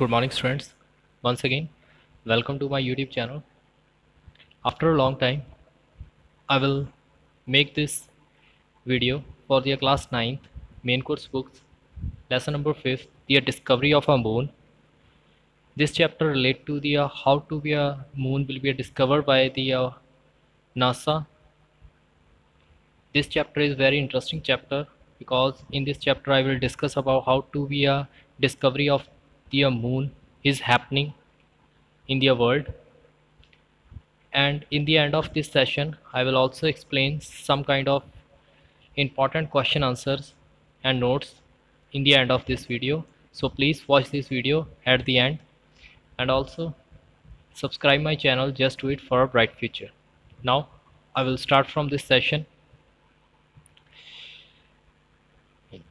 Good morning students. Once again, welcome to my YouTube channel. After a long time, I will make this video for the class 9th main course books, lesson number 5th, the discovery of a moon. This chapter relate to the how to be a moon will be discovered by the NASA. This chapter is very interesting chapter because in this chapter I will discuss about how to be a discovery of the moon is happening in the world. And in the end of this session I will also explain some kind of important question answers and notes in the end of this video, so please watch this video at the end and also subscribe my channel just to it for a bright future. Now I will start from this session.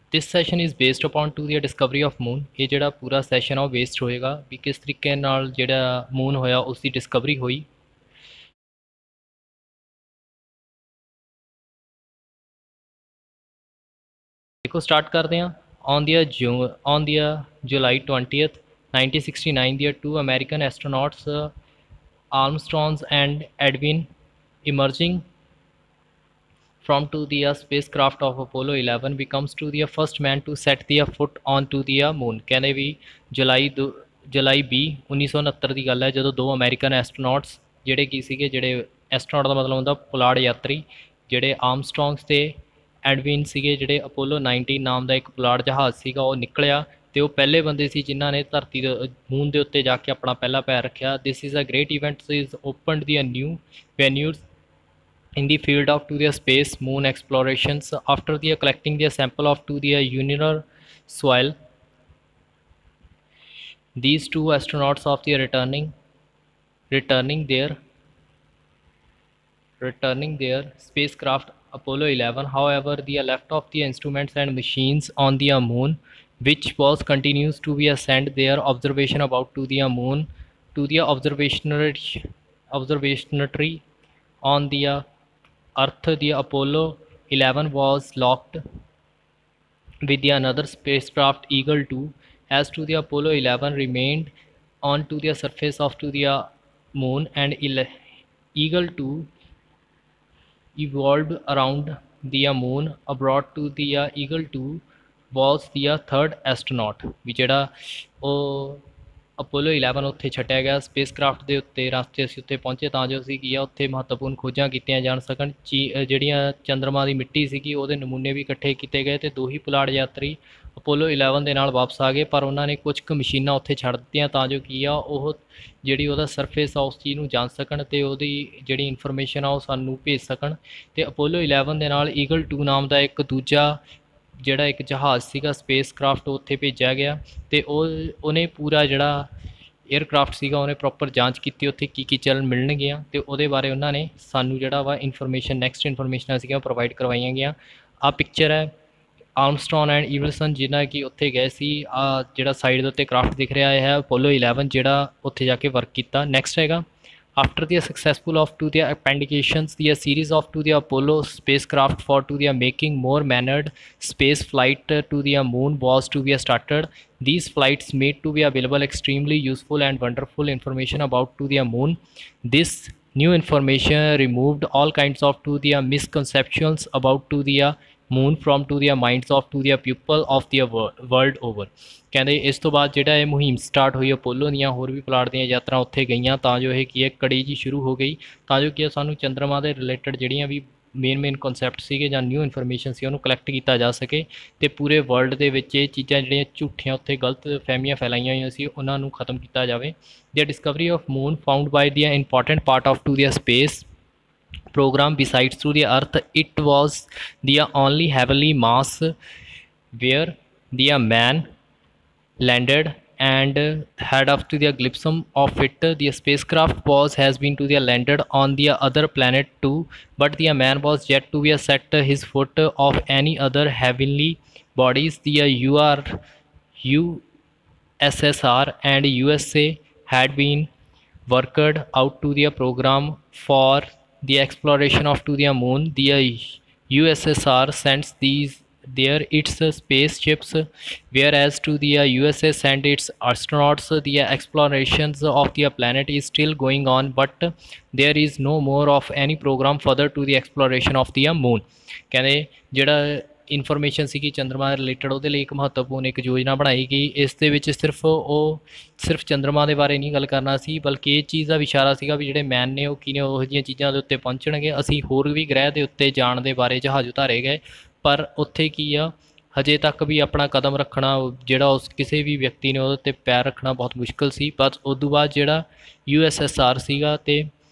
This session is based upon to the discovery of moon. ये ਜਿਹੜਾ पूरा session ਆ based ਹੋਏਗਾ ਵੀ ਕਿਸ ਤਰੀਕੇ ਨਾਲ ਜਿਹੜਾ moon ਹੋਇਆ ਉਸ ਦੀ discovery ਹੋਈ। देखो स्टार्ट करते हैं। On the July 20th 1969 the two American astronauts Armstrong and Edwin emerging from to the spacecraft of Apollo 11 becomes to the first man to set the foot on to the moon। कहने भी जुलाई 1969 ਦੀ ਗੱਲ ਹੈ ਜਦੋਂ ਦੋ American ਐਸਟਰੋਨੌਟਸ ਜਿਹੜੇ ਕੀ ਸੀਗੇ, ਜਿਹੜੇ ਐਸਟਰੋਨੌਟ ਦਾ ਮਤਲਬ ਹੁੰਦਾ ਪੁਲਾੜ ਯਾਤਰੀ, ਜਿਹੜੇ ਆਰਮਸਟਰੌਂਗਸ ਤੇ ਐਡਵਿਨ ਸੀਗੇ, ਜਿਹੜੇ ਅਪੋਲੋ 19 ਨਾਮ ਦਾ ਇੱਕ ਪੁਲਾੜ ਜਹਾਜ਼ ਸੀਗਾ ਉਹ ਨਿਕਲਿਆ ਤੇ ਉਹ ਪਹਿਲੇ ਬੰਦੇ ਸੀ ਜਿਨ੍ਹਾਂ ਨੇ ਧਰਤੀ ਦੇ ਮੂਨ ਦੇ ਉੱਤੇ ਜਾ ਕੇ ਆਪਣਾ ਪਹਿਲਾ ਪੈਰ ਰੱਖਿਆ। This is a great event is opened the new venues in the field of to the space moon explorations after the collecting the sample of to the lunar soil. These two astronauts of the returning their spacecraft Apollo 11, however the left of the instruments and machines on the moon, which was continues to be send their observation about to the moon to the observatory on the Earth. The Apollo 11 was locked with the another spacecraft Eagle 2. As to the Apollo 11 remained on to the surface of to the moon, and Eagle 2 evolved around the moon. Abroad to the Eagle 2 was the third astronaut ਵੀ ਜਿਹੜਾ ਉਹ Apollo 11 ਉੱਥੇ ਛੱਡਿਆ ਗਿਆ ਸਪੇਸਕ੍ਰਾਫਟ ਦੇ ਉੱਤੇ। ਰਸਤੇ ਅਸੀਂ ਉੱਥੇ ਪਹੁੰਚੇ ਤਾਂ ਜੋ ਅਸੀਂ ਕੀ ਆ ਉੱਥੇ ਮਹੱਤਵਪੂਰਨ ਖੋਜਾਂ ਕੀਤੀਆਂ ਜਾਣ ਸਕਣ। ਜਿਹੜੀਆਂ ਚੰਦਰਮਾ ਦੀ ਮਿੱਟੀ ਸੀਗੀ ਉਹਦੇ ਨਮੂਨੇ ਵੀ ਇਕੱਠੇ ਕੀਤੇ ਗਏ ਤੇ ਦੋ ਹੀ ਪੁਲਾੜ ਯਾਤਰੀ ਅਪੋਲੋ 11 ਦੇ ਨਾਲ ਵਾਪਸ ਆ ਗਏ, ਪਰ ਉਹਨਾਂ ਨੇ ਕੁਝ ਕੁ ਮਸ਼ੀਨਾਂ ਉੱਥੇ ਛੱਡ ਦਿੱਤੀਆਂ ਤਾਂ ਜੋ ਕੀ ਆ ਉਹ ਜਿਹੜੀ ਉਹਦਾ ਸਰਫੇਸ ਆ ਉਸ ਚੀਜ਼ ਨੂੰ ਜਾਣ ਸਕਣ ਤੇ ਉਹਦੀ ਜਿਹੜੀ ਇਨਫੋਰਮੇਸ਼ਨ ਆ ਉਹ ਸਾਨੂੰ ਭੇਜ ਸਕਣ। ਤੇ ਅਪੋਲੋ 11 ਦੇ ਨਾਲ ਈਗਲ 2 ਨਾਮ ਦਾ ਇੱਕ ਦੂਜਾ ਜਿਹੜਾ ਇੱਕ ਜਹਾਜ਼ ਸੀਗਾ ਸਪੇਸਕ੍ਰਾਫਟ ਉੱਥੇ ਭੇਜਿਆ ਗਿਆ ਤੇ ਉਹਨੇ ਪੂਰਾ ਜਿਹੜਾ 에ਅਰਕ੍ਰਾਫਟ ਸੀਗਾ ਉਹਨੇ ਪ੍ਰੋਪਰ ਜਾਂਚ ਕੀਤੀ ਉੱਥੇ ਕੀ ਚਲਣ ਮਿਲਣਗੀਆਂ ਤੇ ਉਹਦੇ ਬਾਰੇ ਉਹਨਾਂ ਨੇ ਸਾਨੂੰ ਜਿਹੜਾ ਵਾ ਇਨਫੋਰਮੇਸ਼ਨ ਨੈਕਸਟ ਇਨਫੋਰਮੇਸ਼ਨਾਂ ਸੀਗੀਆਂ ਪ੍ਰੋਵਾਈਡ ਕਰਵਾਈਆਂ ਗਈਆਂ। ਆਹ ਪਿਕਚਰ ਹੈ ਆਰਮਸਟਰੌਂਗ ਐਂਡ ਈਵਲਸਨ ਜਿਨ੍ਹਾਂ ਕਿ ਉੱਥੇ ਗਏ ਸੀ। ਆਹ ਜਿਹੜਾ ਸਾਈਡ ਦੇ ਉੱਤੇ ਕ੍ਰਾਫਟ ਦਿਖ ਰਿਹਾ ਹੈ ਅਪੋਲੋ 11 ਜਿਹੜਾ ਉੱਥੇ ਜਾ ਕੇ ਵਰਕ ਕੀਤਾ। ਨੈਕਸਟ ਹੈਗਾ after the successful of to the applications the series of to the Apollo spacecraft for to the making more mannered space flight to the moon was to be started. These flights made to be available extremely useful and wonderful information about to the moon. This new information removed all kinds of to the misconceptions about to the moon from to the minds of to the people of the world over। ਕਹਿੰਦੇ ਇਸ ਤੋਂ ਬਾਅਦ ਜਿਹੜਾ ਇਹ ਮੁਹਿੰਮ start ਹੋਈ Apollo ਦੀਆਂ ਹੋਰ ਵੀ ਪੁਲਾੜ ਦੀਆਂ ਯਾਤਰਾ ਉੱਥੇ ਗਈਆਂ ਤਾਂ ਜੋ ਇਹ ਕੀ ਹੈ ਕੜੀ ਜੀ ਸ਼ੁਰੂ ਹੋ ਗਈ ਤਾਂ ਜੋ ਕਿ ਸਾਨੂੰ ਚੰਦਰਮਾ ਦੇ ਰਿਲੇਟਡ ਜਿਹੜੀਆਂ ਵੀ ਮੇਨ ਕਨਸੈਪਟ ਸੀਗੇ ਜਾਂ ਨਿਊ ਇਨਫੋਰਮੇਸ਼ਨ ਸੀ ਉਹਨੂੰ ਕਲੈਕਟ ਕੀਤਾ ਜਾ ਸਕੇ ਤੇ ਪੂਰੇ ਵਰਲਡ ਦੇ ਵਿੱਚ ਇਹ ਚੀਜ਼ਾਂ ਜਿਹੜੀਆਂ ਝੂਠੀਆਂ ਉੱਥੇ ਗਲਤ ਫਹਿਮੀਆਂ ਫੈਲਾਈਆਂ ਹੋਈਆਂ ਸੀ ਉਹਨਾਂ ਨੂੰ ਖਤਮ ਕੀਤਾ ਜਾਵੇ। ਦੀ Discovery of moon found by the important part of to the space program besides to the earth. It was the only heavenly mass where the man landed and had up to the glimpse of it. The spacecraft has been to the landed on the other planet too, but the man was yet to be set his foot of any other heavenly bodies. The USSR and USA had been worked out to the program for the exploration of to the moon. The USSR sends these there its spaceships, whereas to the USA sent its astronauts. The explorations of the planet is still going on, but there is no more of any program further to the exploration of the moon. ਕਹਿੰਦੇ ਜਿਹੜਾ information ਸੀਗੀ ਚੰਦਰਮਾ related ਉਹਦੇ ਲਈ ਇੱਕ ਮਹੱਤਵਪੂਰਨ ਇੱਕ ਯੋਜਨਾ ਬਣਾਈ ਗਈ। ਇਸ ਦੇ ਵਿੱਚ ਸਿਰਫ ਚੰਦਰਮਾ ਦੇ ਬਾਰੇ ਨਹੀਂ ਗੱਲ ਕਰਨਾ ਸੀ, ਬਲਕਿ ਇਹ ਚੀਜ਼ ਦਾ ਵੀ ਇਸ਼ਾਰਾ ਸੀਗਾ ਵੀ ਜਿਹੜੇ ਮੈਨ ਨੇ ਉਹ ਕਿਵੇਂ ਉਹੋ ਜਿਹੀਆਂ ਚੀਜ਼ਾਂ ਦੇ ਉੱਤੇ ਪਹੁੰਚਣਗੇ। ਅਸੀਂ ਹੋਰ ਵੀ ਗ੍ਰਹਿ ਦੇ ਉੱਤੇ ਜਾਣ ਦੇ ਬਾਰੇ ਜਹਾਜ਼ ਉਤਾਰੇ ਗਏ, ਪਰ ਉੱਥੇ ਕੀ ਆ ਹਜੇ ਤੱਕ ਵੀ ਆਪਣਾ ਕਦਮ ਰੱਖਣਾ ਜਿਹੜਾ ਉਸ ਕਿਸੇ ਵੀ ਵਿਅਕਤੀ ਨੇ ਉਹਦੇ 'ਤੇ ਪੈਰ ਰੱਖਣਾ ਬਹੁਤ ਮੁਸ਼ਕਿਲ ਸੀ। ਬਸ ਉਦੋਂ ਬਾਅਦ ਜਿਹੜਾ USSR ਸੀਗਾ ਅਤੇ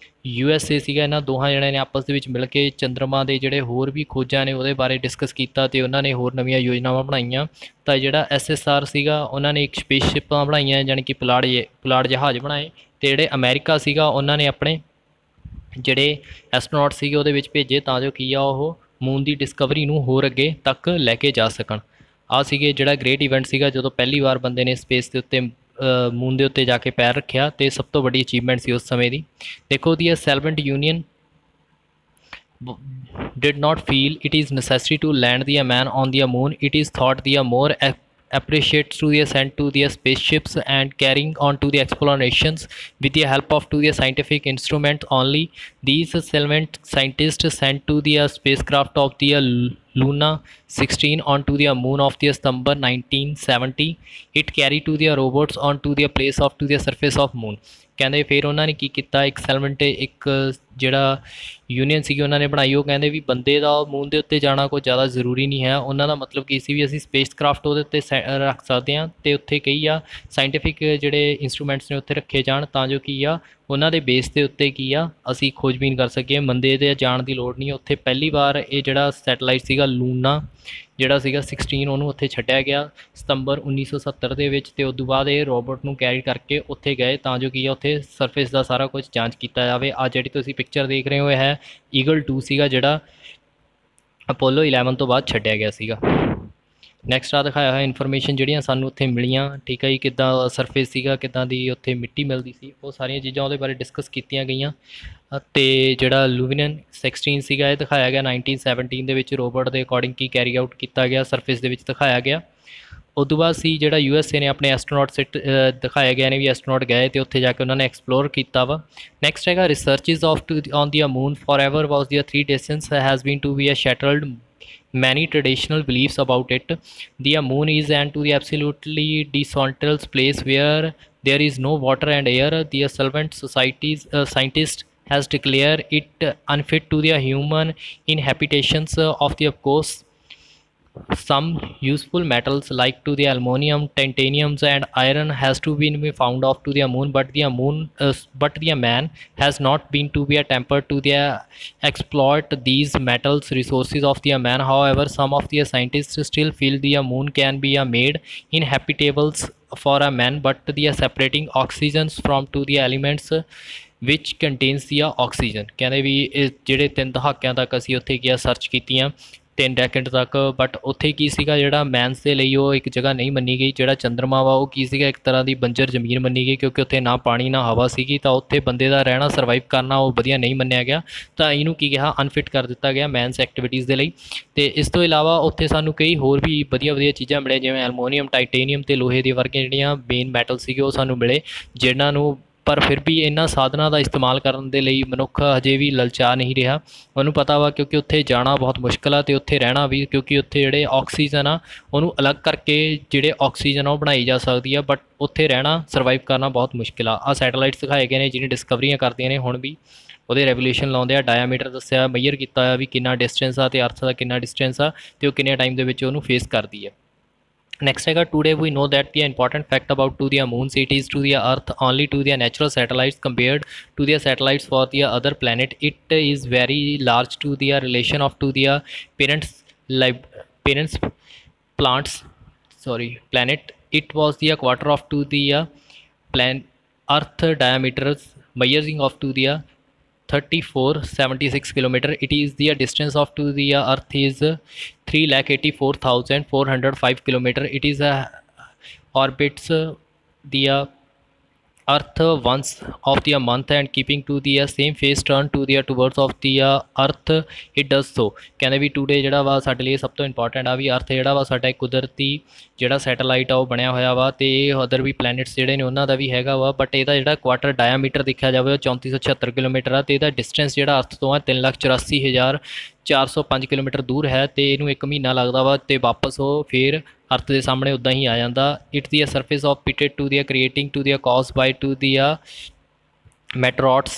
USA ਸੀਗਾ, ਇਹਨਾਂ ਦੋਹਾਂ ਜਣਿਆਂ ਨੇ ਆਪਸ ਦੇ ਵਿੱਚ ਮਿਲ ਕੇ ਚੰਦਰਮਾ ਦੇ ਜਿਹੜੇ ਹੋਰ ਵੀ ਖੋਜਾਂ ਨੇ ਉਹਦੇ ਬਾਰੇ ਡਿਸਕਸ ਕੀਤਾ ਅਤੇ ਉਹਨਾਂ ਨੇ ਹੋਰ ਨਵੀਆਂ ਯੋਜਨਾਵਾਂ ਬਣਾਈਆਂ। ਤਾਂ ਜਿਹੜਾ SSR ਸੀਗਾ ਉਹਨਾਂ ਨੇ ਇੱਕ ਸਪੇਸਸ਼ਿਪਾਂ ਬਣਾਈਆਂ, ਜਾਣੀ ਕਿ ਪੁਲਾੜ ਜਹਾਜ਼ ਬਣਾਏ, ਅਤੇ ਜਿਹੜੇ ਅਮਰੀਕਾ ਸੀਗਾ ਉਹਨਾਂ ਨੇ ਆਪਣੇ ਜਿਹੜੇ ਐਸਟਰੋਨੌਟ ਸੀਗੇ ਉਹਦੇ ਵਿੱਚ ਭੇਜੇ ਤਾਂ ਜੋ ਕੀ ਆ ਉਹ ਮੂਨ ਦੀ ਡਿਸਕਵਰੀ ਨੂੰ ਹੋਰ ਅੱਗੇ ਤੱਕ ਲੈ ਕੇ ਜਾ ਸਕਣ। ਆਹ ਸੀਗੇ ਜਿਹੜਾ ਗ੍ਰੇਟ ਇਵੈਂਟ ਸੀਗਾ ਜਦੋਂ ਪਹਿਲੀ ਵਾਰ ਬੰਦੇ ਨੇ ਸਪੇਸ ਦੇ ਉੱਤੇ ਮੂਨ ਦੇ ਉੱਤੇ ਜਾ ਕੇ ਪੈਰ ਰੱਖਿਆ, ਅਤੇ ਸਭ ਤੋਂ ਵੱਡੀ ਅਚੀਵਮੈਂਟ ਸੀ ਉਸ ਸਮੇਂ ਦੀ। ਦੇਖੋ ਦੀ Soviet union did not feel it is necessary to land the man on the moon. It is thought the more appreciates to the sent to the spaceships and carrying on to the explorations with the help of to the scientific instrument only. These Soviet scientists sent to the spacecraft of the Luna 16 onto the moon of the September 1970. It carried to the robots onto the place of to the surface of moon. ਕਹਿੰਦੇ ਫਿਰ ਉਹਨਾਂ ਨੇ ਕੀ ਕੀਤਾ, ਇੱਕ ਸੈਲਮੈਂਟ ਇੱਕ ਜਿਹੜਾ union ਸੀਗੀ ਉਹਨਾਂ ਨੇ ਬਣਾਈ। ਉਹ ਕਹਿੰਦੇ ਵੀ ਬੰਦੇ ਦਾ ਮੂਨ ਦੇ ਉੱਤੇ ਜਾਣਾ ਕੋਈ ਜ਼ਿਆਦਾ ਜ਼ਰੂਰੀ ਨਹੀਂ ਹੈ। ਉਹਨਾਂ ਦਾ ਮਤਲਬ ਕੀ ਸੀ ਵੀ ਅਸੀਂ ਸਪੇਸ ਕਰਾਫਟ ਉਹਦੇ ਉੱਤੇ ਰੱਖ ਸਕਦੇ ਹਾਂ, ਅਤੇ ਉੱਥੇ ਕਈ ਆ ਸਾਇੰਟੀਫਿਕ ਜਿਹੜੇ ਇੰਸਟਰੂਮੈਂਟਸ ਨੇ ਉੱਥੇ ਰੱਖੇ ਜਾਣ ਤਾਂ ਜੋ ਕੀ ਆ ਉਹਨਾਂ ਦੇ ਬੇਸ ਦੇ ਉੱਤੇ ਕੀ ਆ ਅਸੀਂ ਖੋਜਬੀਨ ਕਰ ਸਕੀਏ। ਬੰਦੇ ਦੇ ਜਾਣ ਦੀ ਲੋੜ ਨਹੀਂ। ਉੱਥੇ ਪਹਿਲੀ ਵਾਰ ਇਹ ਜਿਹੜਾ ਸੈਟਲਾਈਟ ਸੀਗਾ ਲੂਨਾ ਜਿਹੜਾ ਸੀਗਾ 16 ਉਹਨੂੰ ਉੱਥੇ ਛੱਡਿਆ ਗਿਆ ਸਤੰਬਰ 1970 ਦੇ ਵਿੱਚ, ਅਤੇ ਉਦੋਂ ਬਾਅਦ ਇਹ ਰੋਬੋਟ ਨੂੰ ਕੈਰੀ ਕਰਕੇ ਉੱਥੇ ਗਏ ਤਾਂ ਜੋ ਕੀ ਆ ਉੱਥੇ ਸਰਫੇਸ ਦਾ ਸਾਰਾ ਕੁਝ ਜਾਂਚ ਕੀਤਾ ਜਾਵੇ। ਆ ਜਿਹੜੀ ਤੁਸੀਂ ਪਿਕਚਰ ਦੇਖ ਰਹੇ ਹੋ ਇਹ ਹੈ ਈਗਲ 2 ਸੀਗਾ ਜਿਹੜਾ ਅਪੋਲੋ 11 ਤੋਂ ਬਾਅਦ ਛੱਡਿਆ ਗਿਆ ਸੀਗਾ। ਨੈਕਸਟ ਆ ਦਿਖਾਇਆ ਹੋਇਆ ਇਨਫੋਰਮੇਸ਼ਨ ਜਿਹੜੀਆਂ ਸਾਨੂੰ ਉੱਥੇ ਮਿਲੀਆਂ, ਠੀਕ ਹੈ ਜੀ, ਕਿੱਦਾਂ ਸਰਫੇਸ ਸੀਗਾ, ਕਿੱਦਾਂ ਦੀ ਉੱਥੇ ਮਿੱਟੀ ਮਿਲਦੀ ਸੀ, ਉਹ ਸਾਰੀਆਂ ਚੀਜ਼ਾਂ ਉਹਦੇ ਬਾਰੇ ਡਿਸਕਸ ਕੀਤੀਆਂ ਗਈਆਂ। ਅਤੇ ਜਿਹੜਾ ਲੂਵੀਨਨ 16 ਸੀਗਾ ਇਹ ਦਿਖਾਇਆ ਗਿਆ 1917 ਦੇ ਵਿੱਚ ਰੋਬੋਟ ਦੇ ਅਕੋਰਡਿੰਗ ਕੀ ਕੈਰੀ ਆਊਟ ਕੀਤਾ ਗਿਆ, ਸਰਫੇਸ ਦੇ ਵਿੱਚ ਦਿਖਾਇਆ ਗਿਆ। ਉਦੋਂ ਬਾਅਦ ਸੀ ਜਿਹੜਾ USA ਨੇ ਆਪਣੇ ਐਸਟਰੋਨੌਟ ਦਿਖਾਏ ਗਏ ਨੇ ਵੀ ਐਸਟਰੋਨੌਟ ਗਏ ਅਤੇ ਉੱਥੇ ਜਾ ਕੇ ਉਹਨਾਂ ਨੇ ਐਕਸਪਲੋਰ ਕੀਤਾ ਵਾ। ਨੈਕਸਟ ਹੈਗਾ researches on the moon forever was the 3 distance has been to be settled many traditional beliefs about it. The moon is and to the absolutely decentralized place where there is no water and air. The solvent societies scientist has declared it unfit to the human inhabitations of the, of course, some useful metals like to the aluminum, titaniums and iron has to be found off to the moon, but the man has not been to be tempered to the exploit these metals resources of the man. However, some of the scientists still feel the moon can be made inhabitable for a man, but the separating oxygens from to the elements which contains the oxygen। ਕਹਿੰਦੇ ਵੀ ਇਹ ਜਿਹੜੇ 3 ਦਹਾਕਿਆਂ ਤੱਕ ਅਸੀਂ ਉੱਥੇ ਗਿਆ search ਕੀਤੀਆਂ 3 decade ਤੱਕ, ਬਟ ਉੱਥੇ ਕੀ ਸੀਗਾ ਜਿਹੜਾ ਮੈਨਸ ਦੇ ਲਈ ਉਹ ਇੱਕ ਜਗ੍ਹਾ ਨਹੀਂ ਮੰਨੀ ਗਈ। ਜਿਹੜਾ ਚੰਦਰਮਾ ਵਾ ਉਹ ਕੀ ਸੀਗਾ ਇੱਕ ਤਰ੍ਹਾਂ ਦੀ ਬੰਜਰ ਜ਼ਮੀਨ ਮੰਨੀ ਗਈ, ਕਿਉਂਕਿ ਉੱਥੇ ਨਾ ਪਾਣੀ ਨਾ ਹਵਾ ਸੀਗੀ, ਤਾਂ ਉੱਥੇ ਬੰਦੇ ਦਾ ਰਹਿਣਾ ਸਰਵਾਈਵ ਕਰਨਾ ਉਹ ਵਧੀਆ ਨਹੀਂ ਮੰਨਿਆ ਗਿਆ, ਤਾਂ ਇਹਨੂੰ ਕੀ ਕਿਹਾ ਅਨਫਿਟ ਕਰ ਦਿੱਤਾ ਗਿਆ ਮੈਨਸ ਐਕਟੀਵਿਟੀਜ਼ ਦੇ ਲਈ। ਅਤੇ ਇਸ ਤੋਂ ਇਲਾਵਾ ਉੱਥੇ ਸਾਨੂੰ ਕਈ ਹੋਰ ਵੀ ਵਧੀਆ ਚੀਜ਼ਾਂ ਮਿਲੀਆਂ, ਜਿਵੇਂ ਐਲਮੋਨੀਅਮ, ਟਾਈਟੇਨੀਅਮ ਅਤੇ ਲੋਹੇ ਦੇ ਵਰਗੇ ਜਿਹੜੀਆਂ ਮੇਨ ਮੈਟਲ ਸੀਗੇ ਉਹ ਸਾਨੂੰ ਮਿਲੇ, ਜਿਹਨਾਂ ਨੂੰ ਪਰ ਫਿਰ ਵੀ ਇਹਨਾਂ ਸਾਧਨਾਂ ਦਾ ਇਸਤੇਮਾਲ ਕਰਨ ਦੇ ਲਈ ਮਨੁੱਖ ਹਜੇ ਵੀ ਲਲਚਾ ਨਹੀਂ ਰਿਹਾ। ਉਹਨੂੰ ਪਤਾ ਵਾ ਕਿਉਂਕਿ ਉੱਥੇ ਜਾਣਾ ਬਹੁਤ ਮੁਸ਼ਕਿਲ ਆ, ਅਤੇ ਉੱਥੇ ਰਹਿਣਾ ਵੀ, ਕਿਉਂਕਿ ਉੱਥੇ ਜਿਹੜੇ ਆਕਸੀਜਨ ਆ ਉਹਨੂੰ ਅਲੱਗ ਕਰਕੇ ਜਿਹੜੇ ਆਕਸੀਜਨ ਆ ਉਹ ਬਣਾਈ ਜਾ ਸਕਦੀ ਆ, ਬਟ ਉੱਥੇ ਰਹਿਣਾ ਸਰਵਾਈਵ ਕਰਨਾ ਬਹੁਤ ਮੁਸ਼ਕਿਲ ਆ। ਸੈਟੇਲਾਈਟਸ ਦਿਖਾਏ ਗਏ ਨੇ ਜਿਹੜੀਆਂ ਡਿਸਕਵਰੀਆਂ ਕਰਦੀਆਂ ਨੇ ਹੁਣ ਵੀ ਉਹਦੇ ਰੈਵੋਲੂਸ਼ਨ ਲਾਉਂਦੇ ਆ, ਡਾਇਆਮੀਟਰ ਦੱਸਿਆ, ਮੇਜਰ ਕੀਤਾ ਹੋਇਆ ਵੀ ਕਿੰਨਾ ਡਿਸਟੈਂਸ ਆ ਅਤੇ ਅਰਥ ਦਾ ਕਿੰਨਾ ਡਿਸਟੈਂਸ ਆ ਅਤੇ ਉਹ ਕਿੰਨੇ ਟਾਈਮ ਦੇ ਵਿੱਚ ਉਹਨੂੰ ਫੇਸ ਕਰਦੀ ਹੈ। Next ਹੈਗਾ today we know that the important fact about to the moon it is to the earth only to the natural satellites compared to the satellites for the other planet. It is very large to the relation of to the parents planet. It was the quarter of to the earth diameters measuring of to the 3476 kilometer. It is the distance of to the earth is 3,84,405 kilometer. It is orbits the earth once of the month and keeping to the same face turn to the towards of the earth it does so। ਕਹਿੰਦੇ ਵੀ today ਜਿਹੜਾ ਵਾ ਸਾਡੇ ਲਈ ਸਭ ਤੋਂ important ਆ ਵੀ ਅਰਥ ਜਿਹੜਾ ਵਾ ਸਾਡਾ ਇੱਕ ਕੁਦਰਤੀ ਜਿਹੜਾ ਸੈਟੇਲਾਈਟ ਆ ਉਹ ਬਣਿਆ ਹੋਇਆ ਵਾ ਤੇ ਅਦਰ ਵੀ ਪਲੈਨਟਸ ਜਿਹੜੇ ਨੇ ਉਹਨਾਂ ਦਾ ਵੀ ਹੈਗਾ ਵਾ ਬਟ ਇਹਦਾ ਜਿਹੜਾ ਕੁਆਟਰ ਡਾਇਆਮੀਟਰ ਦੇਖਿਆ ਜਾਵੇ ਉਹ 3476 ਕਿਲੋਮੀਟਰ ਆ ਤੇ ਇਹਦਾ ਡਿਸਟੈਂਸ ਜਿਹੜਾ ਅਰਥ ਤੋਂ ਆ 3,84,405 ਕਿਲੋਮੀਟਰ ਦੂਰ ਹੈ ਤੇ ਇਹਨੂੰ 1 ਮਹੀਨਾ ਲੱਗਦਾ ਵਾ ਤੇ ਵਾਪਸ ਉਹ ਫਿਰ अर्थ के सामने उदा ही आ जाता। It's the surface of pitted to the creating to the cause by to the meteoroids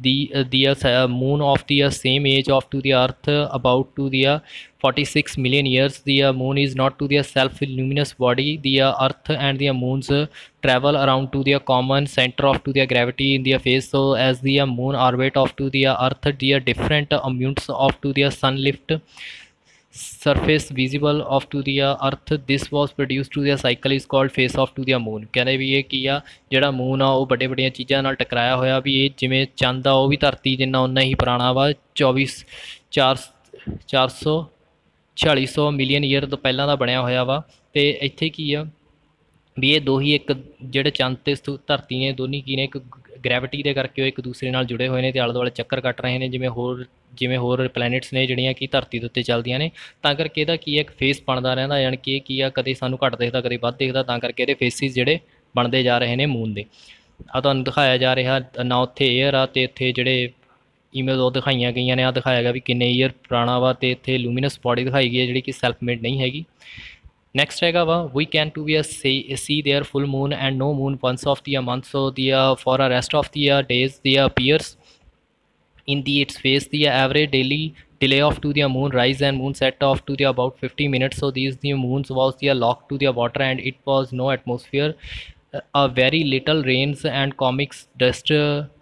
the moon of the same age of to the earth about to the 46 million years। the moon is not to the self luminous body। the earth and the moons travel around to the common center of to the gravity in the phase। so as the moon orbit of to the earth the different amounts of to the sun lift surface visible of to the earth this was produced to the cycle is called face of to the moon। ਕਹਿੰਦੇ ਵੀ ਇਹ ਕੀ ਆ ਜਿਹੜਾ moon ਆ ਉਹ ਵੱਡੇ ਵੱਡੀਆਂ ਚੀਜ਼ਾਂ ਨਾਲ ਟਕਰਾਇਆ ਹੋਇਆ ਵੀ ਇਹ ਜਿਵੇਂ ਚੰਦ ਆ ਉਹ ਵੀ ਧਰਤੀ ਜਿੰਨਾ ਉਨਾ ਹੀ ਪੁਰਾਣਾ ਵਾ 446 ਮਿਲੀਅਨ ਈਅਰ ਤੋਂ ਪਹਿਲਾਂ ਦਾ ਬਣਿਆ ਹੋਇਆ ਵਾ ਤੇ ਇੱਥੇ ਕੀ ਆ ਵੀ ਇਹ ਦੋ ਹੀ ਇੱਕ ਜਿਹੜੇ ਚੰਦ ਤੇ ਧਰਤੀ ਨੇ ਦੋਨੀ ਕੀ ਨੇ ਇੱਕ ਗ੍ਰੈਵਿਟੀ ਦੇ ਕਰਕੇ ਉਹ ਇੱਕ ਦੂਸਰੇ ਨਾਲ ਜੁੜੇ ਹੋਏ ਨੇ ਤੇ ਆਲੇ ਦੁਆਲੇ ਚੱਕਰ ਕੱਟ ਰਹੇ ਨੇ ਜਿਵੇਂ ਹੋਰ ਪਲੈਨਟਸ ਨੇ ਜਿਹੜੀਆਂ ਕਿ ਧਰਤੀ ਦੇ ਉੱਤੇ ਚੱਲਦੀਆਂ ਨੇ ਤਾਂ ਕਰਕੇ ਇਹਦਾ ਕੀ ਹੈ ਇੱਕ ਫੇਸ ਬਣਦਾ ਰਹਿੰਦਾ ਯਾਨੀ ਕਿ ਇਹ ਕੀ ਆ ਕਦੇ ਸਾਨੂੰ ਘੱਟ ਦਿਖਦਾ ਕਦੇ ਵੱਧ ਦਿਖਦਾ ਤਾਂ ਕਰਕੇ ਇਹਦੇ ਫੇਸਿਸ ਜਿਹੜੇ ਬਣਦੇ ਜਾ ਰਹੇ ਨੇ ਮੂਨ ਦੇ। ਆ ਤੁਹਾਨੂੰ ਦਿਖਾਇਆ ਜਾ ਰਿਹਾ ਨਾ ਉੱਥੇ ਏਅਰ ਆ ਤੇ ਇੱਥੇ ਜਿਹੜੇ ਈਮੇਜ ਉਹ ਦਿਖਾਈਆਂ ਗਈਆਂ ਨੇ ਆ ਦਿਖਾਇਆ ਗਿਆ ਵੀ ਕਿੰਨੇ ਈਅਰ ਪੁਰਾਣਾ ਵਾ ਤੇ ਇੱਥੇ ਲੂਮੀਨਸ ਬੋਡੀ ਦਿਖਾਈ ਗਈ ਹੈ ਜਿਹੜੀ ਕਿ ਸੈਲਫ ਮੇਡ ਨਹੀਂ ਹੈਗੀ। नेक्स्ट हैगा वा we can to be see there full moon and no moon once of the month. So the for a rest of the days the appears in the its phase the average daily delay of to the moon rise and moon set off to the about 50 minutes। so these the moons was the locked to the water and it was no atmosphere। a very little rains and comics dust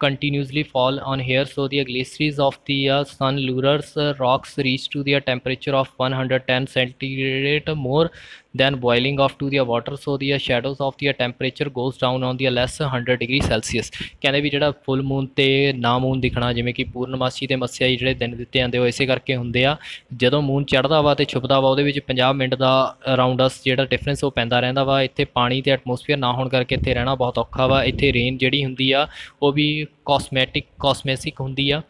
continuously fall on here। so the glaciers of the sun lures rocks reach to the temperature of 110 centigrade more than boiling of to the water। so the shadows of the temperature goes down on the less 100 degree celsius। ਕਹਿੰਦੇ ਵੀ ਜਿਹੜਾ ਫੁੱਲ moon ਤੇ ਨਾ moon ਦਿਖਣਾ ਜਿਵੇਂ ਕਿ ਪੂਰਨਮਾਸ਼ੀ ਤੇ ਮੱਸਿਆ ਜਿਹੜੇ ਦਿਨ ਦਿੱਤੇ ਜਾਂਦੇ ਉਹ ਇਸੇ ਕਰਕੇ ਹੁੰਦੇ ਆ ਜਦੋਂ ਮੂਨ ਚੜ੍ਹਦਾ ਵਾ ਤੇ ਛੁਪਦਾ ਵਾ ਉਹਦੇ ਵਿੱਚ 50 ਮਿੰਟ ਦਾ ਅਰਾਊਂਡ ਅਸ ਜਿਹੜਾ ਡਿਫਰੈਂਸ ਉਹ ਪੈਂਦਾ ਰਹਿੰਦਾ ਵਾ। ਇੱਥੇ ਪਾਣੀ ਤੇ ਐਟਮੋਸਫੀਅਰ ਨਾ ਹੋਣ ਕਰਕੇ ਇੱਥੇ ਰਹਿਣਾ ਬਹੁਤ ਔਖਾ ਵਾ। ਇੱਥੇ ਰੇਨ ਜਿਹੜੀ ਹੁੰਦੀ ਆ ਉਹ ਵੀ ਕਾਸਮੈਸਿਕ ਹੁੰਦੀ ਆ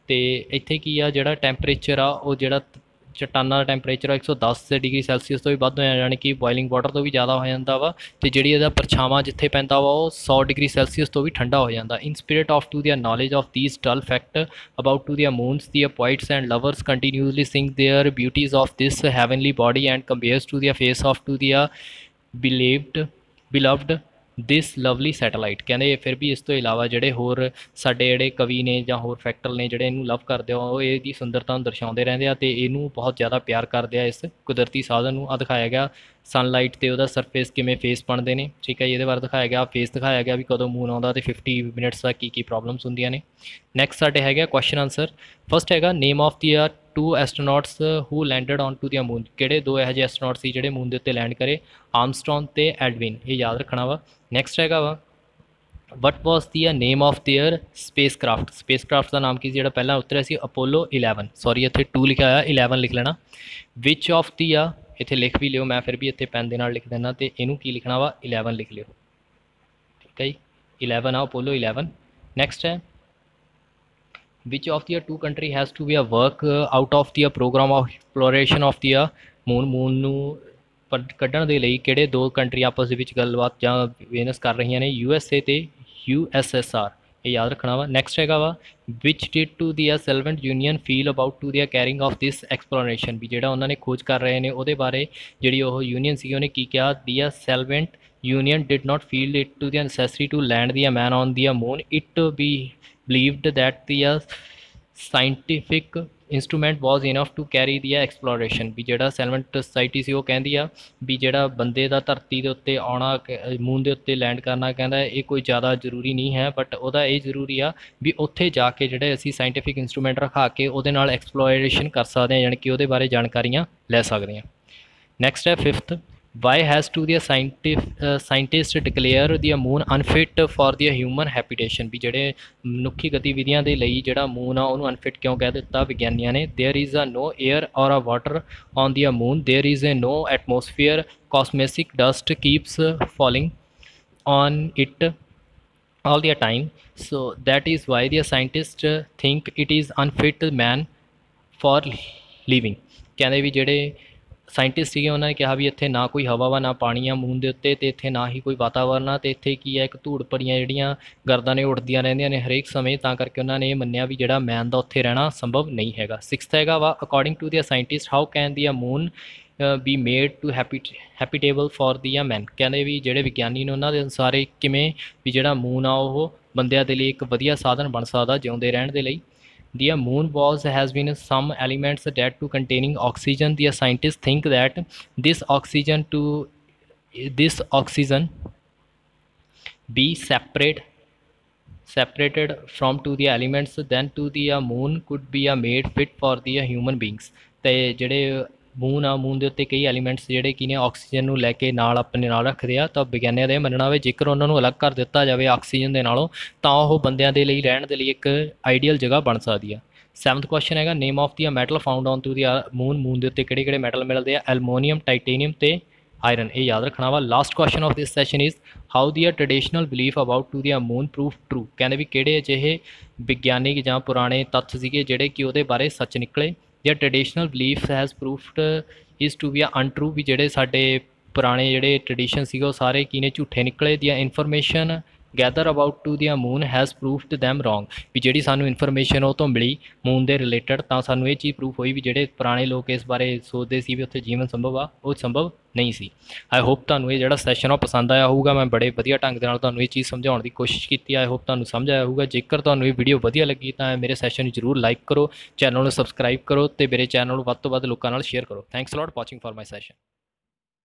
ਤੇ ਇੱਥੇ ਕੀ ਆ ਜਿਹੜਾ ਟੈਂਪਰੇਚਰ ਆ ਉਹ ਜਿਹੜਾ ਚਟਾਨਾਂ ਦਾ ਟੈਂਪਰੇਚਰ 110 ਡਿਗਰੀ ਸੈਲਸੀਅਸ ਤੋਂ ਵੀ ਵੱਧ ਹੋ ਜਾਂਦਾ ਯਾਨੀ ਕਿ ਬੋਇਲਿੰਗ ਵਾਟਰ ਤੋਂ ਵੀ ਜ਼ਿਆਦਾ ਹੋ ਜਾਂਦਾ ਵਾ ਤੇ ਜਿਹੜੀ ਇਹਦਾ ਪਰਛਾਵਾਂ ਜਿੱਥੇ ਪੈਂਦਾ ਵਾ ਉਹ 100 ਡਿਗਰੀ ਸੈਲਸੀਅਸ ਤੋਂ ਵੀ ਠੰਡਾ ਹੋ ਜਾਂਦਾ। ਇਨ spirit of to the knowledge of these dull fact about to the moons the poets and lovers continuously sing their beauties of this heavenly body and compares to the face of to the beloved this Lovely satellite. ਕਹਿੰਦੇ ਫਿਰ ਵੀ ਇਸ ਤੋਂ ਇਲਾਵਾ ਜਿਹੜੇ ਹੋਰ ਸਾਡੇ ਜਿਹੜੇ ਕਵੀ ਨੇ ਜਾਂ ਹੋਰ ਫੈਕਟਰ ਨੇ ਜਿਹੜੇ ਇਹਨੂੰ ਲਵ ਕਰਦੇ ਆ ਉਹ ਇਹਦੀ ਸੁੰਦਰਤਾ ਨੂੰ ਦਰਸਾਉਂਦੇ ਰਹਿੰਦੇ ਆ ਤੇ ਇਹਨੂੰ ਬਹੁਤ ਜ਼ਿਆਦਾ ਪਿਆਰ ਕਰਦੇ ਆ ਇਸ ਕੁਦਰਤੀ ਸਾਧਨ ਨੂੰ। ਆ ਦਿਖਾਇਆ ਗਿਆ ਸਨਲਾਈਟ ਤੇ ਉਹਦਾ ਸਰਫੇਸ ਕਿਵੇਂ ਫੇਸ ਬਣਦੇ ਨੇ ਠੀਕ ਹੈ ਜੀ ਇਹਦੇ ਬਾਰੇ ਦਿਖਾਇਆ ਗਿਆ ਫੇਸ ਦਿਖਾਇਆ ਗਿਆ ਵੀ ਕਦੋਂ ਮੂਨ ਆਉਂਦਾ ਤੇ 50 ਮਿੰਟਸ ਦਾ ਕੀ ਪ੍ਰੋਬਲਮਸ ਹੁੰਦੀਆਂ ਨੇ। ਨੈਕਸਟ ਸਾਡੇ ਹੈਗਾ ਕੁਐਸਚਨ ਆਨਸਰ। ਫਸਟ ਹੈਗਾ name of the 2 astronauts who landed on to the moon. ਕਿਹੜੇ ਦੋ ਇਹੋ ਜਿਹੇ ਐਸਟਰੋਨੌਟ ਸੀ ਜਿਹੜੇ ਮੂਨ ਦੇ ਉੱਤੇ ਲੈਂਡ ਕਰੇ? ਆਰਮਸਟਰੌਂਗ ਤੇ ਐਡਵਿਨ, ਇਹ ਯਾਦ ਰੱਖਣਾ ਵਾ। ਨੈਕਸਟ ਹੈਗਾ ਵਾ ਵਟ ਵਾਸ ਦੀ ਨੇਮ ਆਫ ਦੇਅਰ ਸਪੇਸਕ੍ਰਾਫਟ ਦਾ ਨਾਮ ਕੀ ਸੀ ਜਿਹੜਾ ਪਹਿਲਾਂ ਉਤਰਿਆ ਸੀ? ਅਪੋਲੋ 11। ਸੌਰੀ ਇੱਥੇ 2 ਲਿਖਿਆ ਹੋਇਆ 11 ਲਿਖ ਲੈਣਾ। ਵਿਚ ਆਫ ਦੀ ਇੱਥੇ ਲਿਖ ਵੀ ਲਿਓ ਮੈਂ ਫਿਰ ਵੀ ਇੱਥੇ ਪੈਨ ਦੇ ਨਾਲ ਲਿਖ ਦਿੰਦਾ ਤੇ ਇਹਨੂੰ ਕੀ ਲਿਖਣਾ ਵਾ 11 ਲਿਖ ਲਿਓ ਠੀਕ ਹੈ ਜੀ 11 ਆ ਅਪੋਲੋ 11। ਨੈਕਸਟ ਹੈ which of the two country has to be a work out of the program of exploration of the moon ਨੂੰ ਕੱਢਣ ਦੇ ਲਈ ਕਿਹੜੇ ਦੋ ਕੰਟਰੀ ਆਪਸ ਦੇ ਵਿੱਚ ਗੱਲਬਾਤ ਜਾਂ ਬਿਜ਼ਨਸ ਕਰ ਰਹੀਆਂ ਨੇ? USA ਤੇ USSR, ਇਹ ਯਾਦ ਰੱਖਣਾ ਵਾ। ਨੈਕਸਟ ਹੈਗਾ ਵਾ which did to the solvent union feel about to the carrying of this exploration। ਵੀ ਜਿਹੜਾ ਉਹਨਾਂ ਨੇ ਖੋਜ ਕਰ ਰਹੇ ਨੇ ਉਹਦੇ ਬਾਰੇ ਜਿਹੜੀ ਉਹ ਯੂਨੀਅਨ ਸੀ ਉਹਨੇ ਕੀ ਕਿਹਾ? the solvent union did not feel it to the necessary to land the man on the moon। it be believed that the scientific instrument was enough to carry the exploration। ਵੀ ਜਿਹੜਾ ਸੈਲਵੈਂਟ society ਸੀ ਉਹ ਕਹਿੰਦੀ ਆ ਵੀ ਜਿਹੜਾ ਬੰਦੇ ਦਾ ਧਰਤੀ ਦੇ ਉੱਤੇ ਆਉਣਾ ਮੂਨ ਦੇ ਉੱਤੇ ਲੈਂਡ ਕਰਨਾ ਕਹਿੰਦਾ ਇਹ ਕੋਈ ਜ਼ਿਆਦਾ ਜ਼ਰੂਰੀ ਨਹੀਂ ਹੈ ਬਟ ਉਹਦਾ ਇਹ ਜ਼ਰੂਰੀ ਆ ਵੀ ਉੱਥੇ ਜਾ ਕੇ ਜਿਹੜੇ ਅਸੀਂ ਸਾਇੰਟੀਫਿਕ ਇੰਸਟਰੂਮੈਂਟ ਰਖਾ ਕੇ ਉਹਦੇ ਨਾਲ ਐਕਸਪਲੋਰੇਸ਼ਨ ਕਰ ਸਕਦੇ ਹਾਂ ਯਾਨੀ ਕਿ ਉਹਦੇ ਬਾਰੇ ਜਾਣਕਾਰੀਆਂ ਲੈ ਸਕਦੇ ਹਾਂ। ਨੈਕਸਟ ਹੈ 5th why has to the scientist declare the moon unfit for the human habitation। ਵੀ ਜਿਹੜੇ ਮਨੁੱਖੀ ਗਤੀਵਿਧੀਆਂ ਦੇ ਲਈ ਜਿਹੜਾ ਮੂਨ ਆ ਉਹਨੂੰ ਅਨਫਿਟ ਕਿਉਂ ਕਹਿ ਦਿੱਤਾ ਵਿਗਿਆਨੀਆਂ ਨੇ? there is a no air or a water on the moon, there is a no atmosphere, cosmic dust keeps falling on it all their time. So that is why the scientists think it is unfit man for living। ਕਹਿੰਦੇ ਵੀ ਜਿਹੜੇ scientist ਸੀਗੇ ਉਹਨਾਂ ਨੇ ਕਿਹਾ ਵੀ ਇੱਥੇ ਨਾ ਕੋਈ ਹਵਾ ਵਾ ਨਾ ਪਾਣੀ ਆ ਮੂਨ ਦੇ ਉੱਤੇ, ਅਤੇ ਇੱਥੇ ਨਾ ਹੀ ਕੋਈ ਵਾਤਾਵਰਨ ਆ, ਅਤੇ ਇੱਥੇ ਕੀ ਹੈ ਇੱਕ ਧੂੜ ਭਰੀਆਂ ਜਿਹੜੀਆਂ ਗਰਦਾਂ ਨੇ ਉੱਡਦੀਆਂ ਰਹਿੰਦੀਆਂ ਨੇ ਹਰੇਕ ਸਮੇਂ, ਤਾਂ ਕਰਕੇ ਉਹਨਾਂ ਨੇ ਇਹ ਮੰਨਿਆ ਵੀ ਜਿਹੜਾ ਮੈਨ ਦਾ ਉੱਥੇ ਰਹਿਣਾ ਸੰਭਵ ਨਹੀਂ ਹੈਗਾ। ਸਿਕਸਥ ਹੈਗਾ ਵਾ according to the scientist how can the moon be made to habitable for the man. ਕਹਿੰਦੇ ਵੀ ਜਿਹੜੇ ਵਿਗਿਆਨੀ ਨੇ ਉਹਨਾਂ ਦੇ ਅਨੁਸਾਰ ਇਹ ਕਿਵੇਂ ਵੀ ਜਿਹੜਾ ਮੂਨ ਆ ਉਹ ਬੰਦਿਆਂ ਦੇ ਲਈ ਇੱਕ ਵਧੀਆ ਸਾਧਨ ਬਣ ਸਕਦਾ ਜਿਉਂਦੇ ਰਹਿਣ ਦੇ ਲਈ। The moon was has been some elements that to containing oxygen. The scientists think that this oxygen be separated from to the elements, then to the moon could be made fit for the human beings। ਤੇ ਜਿਹੜੇ moon ਆ moon ਦੇ ਉੱਤੇ ਕਈ elements ਜਿਹੜੇ ਕੀ ਨੇ oxygen ਨੂੰ ਲੈ ਕੇ ਨਾਲ ਆਪਣੇ ਨਾਲ ਰੱਖਦੇ ਆ, ਤਾਂ ਵਿਗਿਆਨੀਆਂ ਦਾ ਇਹ ਮੰਨਣਾ ਵੇ ਜੇਕਰ ਉਹਨਾਂ ਨੂੰ ਅਲੱਗ ਕਰ ਦਿੱਤਾ ਜਾਵੇ ਆਕਸੀਜਨ ਦੇ ਨਾਲੋਂ ਤਾਂ ਉਹ ਬੰਦਿਆਂ ਦੇ ਲਈ ਰਹਿਣ ਦੇ ਲਈ ਇੱਕ ਆਈਡੀਅਲ ਜਗ੍ਹਾ ਬਣ ਸਕਦੀ ਆ। ਸੈਵਨਥ ਕੁਐਸਚਨ ਹੈਗਾ name of the metal found on to the moon. Moon ਦੇ ਉੱਤੇ ਕਿਹੜੇ ਕਿਹੜੇ ਮੈਟਲ ਮਿਲਦੇ ਆ? ਐਲਮੋਨੀਅਮ, ਟਾਈਟੇਨੀਅਮ ਤੇ ਆਇਰਨ। ਇਹ ਯਾਦ ਰੱਖਣਾ ਵਾ। Last question of this session is how the traditional belief about to the moon proof true. ਕਹਿੰਦੇ ਵੀ ਕਿਹੜੇ ਅਜਿਹੇ ਵਿਗਿਆਨਿਕ ਜਾਂ ਪੁਰਾਣੇ ਤੱਥ ਸੀਗੇ ਜਿਹੜੇ ਕਿ ਉਹਦੇ ਬਾਰੇ ਸੱਚ ਨਿਕਲੇ। ਜਾਂ traditional belief has proved is to be untrue, ਵੀ ਜਿਹੜੇ ਸਾਡੇ ਪੁਰਾਣੇ ਜਿਹੜੇ ਟ੍ਰੈਡੀਸ਼ਨ ਸੀਗੇ ਉਹ ਸਾਰੇ ਕੀ ਨੇ ਝੂਠੇ ਨਿਕਲੇ। ਦੀਆਂ information gather about to the moon has ਪ੍ਰੂਫਡ them wrong, ਵੀ ਜਿਹੜੀ ਸਾਨੂੰ ਇਨਫੋਰਮੇਸ਼ਨ ਉਹ ਤੋਂ ਮਿਲੀ ਮੂਨ ਦੇ ਰਿਲੇਟਡ, ਤਾਂ ਸਾਨੂੰ ਇਹ ਚੀਜ਼ ਪ੍ਰੂਫ ਹੋਈ ਵੀ ਜਿਹੜੇ ਪੁਰਾਣੇ ਲੋਕ ਇਸ ਬਾਰੇ ਸੋਚਦੇ ਸੀ ਵੀ ਉੱਥੇ ਜੀਵਨ ਸੰਭਵ ਆ ਉਹ ਸੰਭਵ ਨਹੀਂ ਸੀ। ਆਈ ਹੋਪ ਤੁਹਾਨੂੰ ਇਹ ਜਿਹੜਾ ਸੈਸ਼ਨ ਉਹ ਪਸੰਦ ਆਇਆ ਹੋਊਗਾ। ਮੈਂ ਬੜੇ ਵਧੀਆ ਢੰਗ ਦੇ ਨਾਲ ਤੁਹਾਨੂੰ ਇਹ ਚੀਜ਼ ਸਮਝਾਉਣ ਦੀ ਕੋਸ਼ਿਸ਼ ਕੀਤੀ। ਆਈ ਹੋਪ ਤੁਹਾਨੂੰ ਸਮਝ ਆਇਆ ਹੋਊਗਾ। ਜੇਕਰ ਤੁਹਾਨੂੰ ਇਹ ਵੀਡੀਓ ਵਧੀਆ ਲੱਗੀ ਤਾਂ ਮੇਰੇ ਸੈਸ਼ਨ ਨੂੰ ਜ਼ਰੂਰ ਲਾਈਕ ਕਰੋ, ਚੈਨਲ ਨੂੰ ਸਬਸਕ੍ਰਾਈਬ ਕਰੋ ਅਤੇ ਮੇਰੇ ਚੈਨਲ ਨੂੰ ਵੱਧ ਤੋਂ ਵੱਧ ਲੋਕਾਂ ਨਾਲ ਸ਼ੇਅਰ ਕਰੋ। Thanks a lot watching for my session.